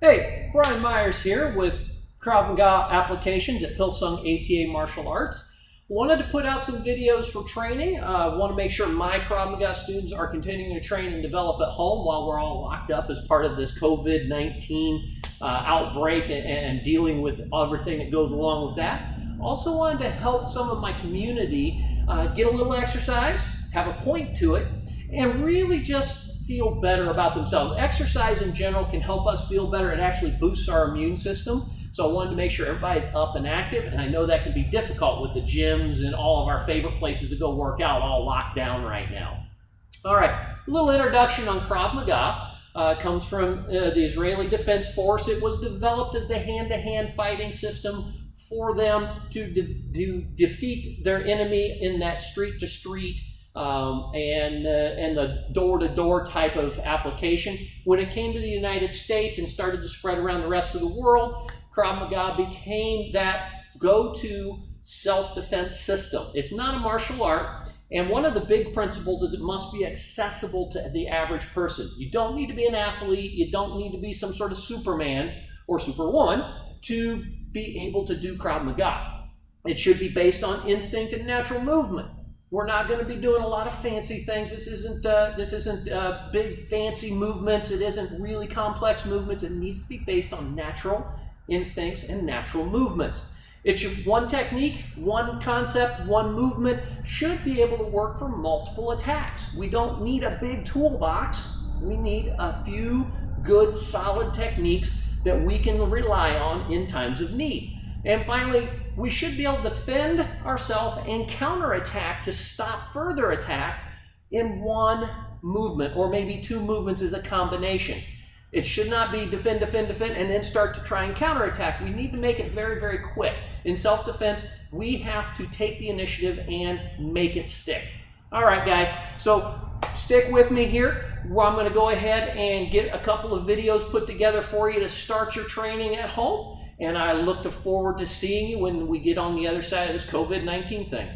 Hey, Brian Myers here with Krav Maga applications at Pilsung ATA Martial Arts. Wanted to put out some videos for training. Want to make sure my Krav Maga students are continuing to train and develop at home while we're all locked up as part of this COVID-19 outbreak and dealing with everything that goes along with that. Also wanted to help some of my community get a little exercise, have a point to it, and really just feel better about themselves. Exercise in general can help us feel better. It actually boosts our immune system. So I wanted to make sure everybody's up and active, and I know that can be difficult with the gyms and all of our favorite places to go work out all locked down right now. All right, a little introduction on Krav Maga. Comes from the Israeli Defense Force. It was developed as the hand-to-hand fighting system for them to defeat their enemy in that street-to-street and the door-to-door type of application. When it came to the United States and started to spread around the rest of the world, Krav Maga became that go-to self-defense system. It's not a martial art, and one of the big principles is it must be accessible to the average person. You don't need to be an athlete, you don't need to be some sort of Superman or Superwoman to be able to do Krav Maga. It should be based on instinct and natural movement. We're not going to be doing a lot of fancy things. This isn't big fancy movements. It isn't really complex movements. It needs to be based on natural instincts and natural movements. It's one technique, one concept, one movement should be able to work for multiple attacks. We don't need a big toolbox. We need a few good, solid techniques that we can rely on in times of need. And finally, we should be able to defend ourselves and counterattack to stop further attack in one movement, or maybe two movements as a combination. It should not be defend, defend, defend, and then start to try and counterattack. We need to make it very, very quick. In self-defense, we have to take the initiative and make it stick. All right, guys, so stick with me here. I'm going to go ahead and get a couple of videos put together for you to start your training at home. And I look forward to seeing you when we get on the other side of this COVID-19 thing.